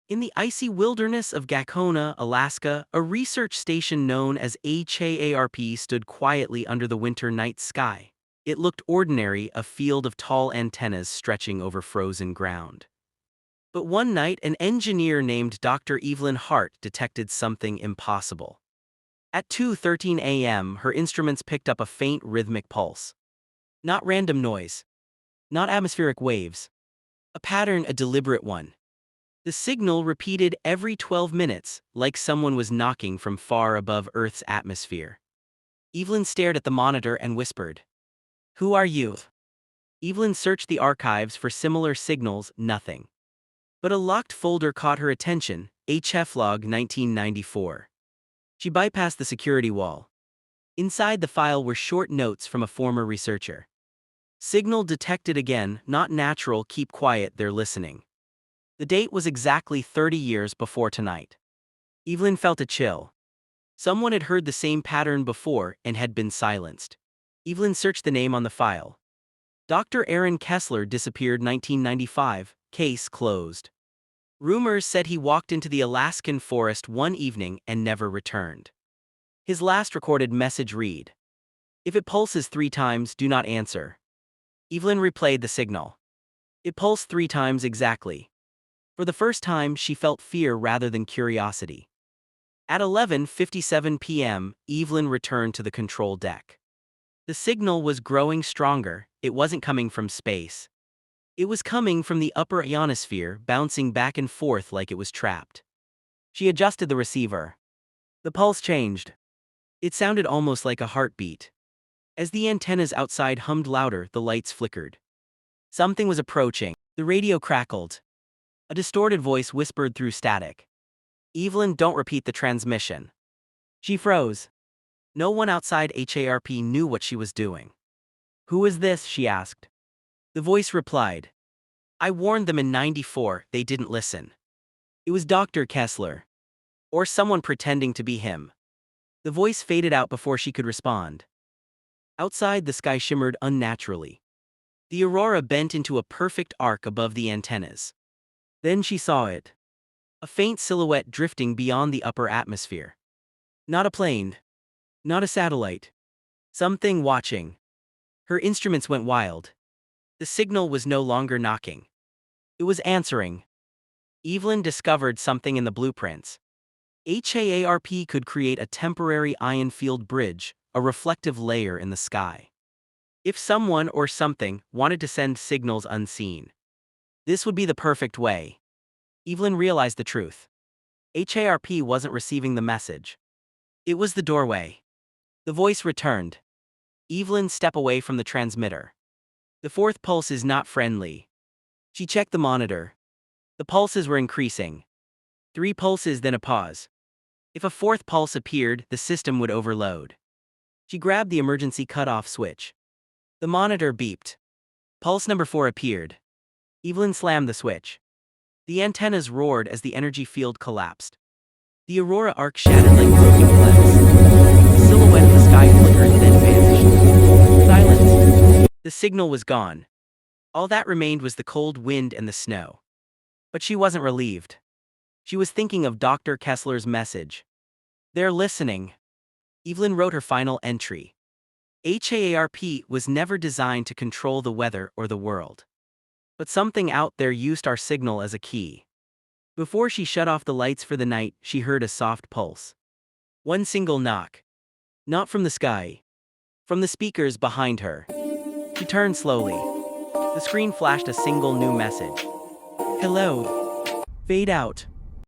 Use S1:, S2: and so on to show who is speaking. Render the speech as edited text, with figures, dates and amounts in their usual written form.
S1: In the icy wilderness of Gakona, Alaska, a research station known as HAARP stood quietly under the winter night sky. It looked ordinary, a field of tall antennas stretching over frozen ground. But one night, an engineer named Dr. Evelyn Hart detected something impossible. At 2:13 a.m., her instruments picked up a faint rhythmic pulse. Not random noise. Not atmospheric waves. A pattern, a deliberate one. The signal repeated every 12 minutes, like someone was knocking from far above Earth's atmosphere. Evelyn stared at the monitor and whispered, "Who are you?" Evelyn searched the archives for similar signals, nothing. But a locked folder caught her attention, HF Log 1994. She bypassed the security wall. Inside the file were short notes from a former researcher. Signal detected again, not natural, keep quiet, they're listening. The date was exactly 30 years before tonight. Evelyn felt a chill. Someone had heard the same pattern before and had been silenced. Evelyn searched the name on the file. Dr. Aaron Kessler disappeared 1995, case closed. Rumors said he walked into the Alaskan forest one evening and never returned. His last recorded message read, "If it pulses 3 times, do not answer." Evelyn replayed the signal. It pulsed 3 times exactly. For the first time, she felt fear rather than curiosity. At 11:57 p.m., Evelyn returned to the control deck. The signal was growing stronger. It wasn't coming from space. It was coming from the upper ionosphere, bouncing back and forth like it was trapped. She adjusted the receiver. The pulse changed. It sounded almost like a heartbeat. As the antennas outside hummed louder, the lights flickered. Something was approaching. The radio crackled. A distorted voice whispered through static, "Evelyn, don't repeat the transmission." She froze. No one outside HARP knew what she was doing. "Who is this?" she asked. The voice replied, "I warned them in '94, they didn't listen." It was Dr. Kessler. Or someone pretending to be him. The voice faded out before she could respond. Outside, the sky shimmered unnaturally. The aurora bent into a perfect arc above the antennas. Then she saw it. A faint silhouette drifting beyond the upper atmosphere. Not a plane. Not a satellite. Something watching. Her instruments went wild. The signal was no longer knocking. It was answering. Evelyn discovered something in the blueprints. HAARP could create a temporary ion field bridge, a reflective layer in the sky. If someone or something wanted to send signals unseen, this would be the perfect way. Evelyn realized the truth. HARP wasn't receiving the message. It was the doorway. The voice returned. "Evelyn, step away from the transmitter. The 4th pulse is not friendly." She checked the monitor. The pulses were increasing. 3 pulses, then a pause. If a 4th pulse appeared, the system would overload. She grabbed the emergency cutoff switch. The monitor beeped. Pulse number 4 appeared. Evelyn slammed the switch. The antennas roared as the energy field collapsed. The aurora arc shattered like broken glass. The silhouette of the sky flickered, then vanished. Silence. The signal was gone. All that remained was the cold wind and the snow. But she wasn't relieved. She was thinking of Dr. Kessler's message. "They're listening." Evelyn wrote her final entry. HAARP was never designed to control the weather or the world. But something out there used our signal as a key. Before she shut off the lights for the night, she heard a soft pulse. One single knock. Not from the sky. From the speakers behind her. She turned slowly. The screen flashed a single new message. "Hello." Fade out.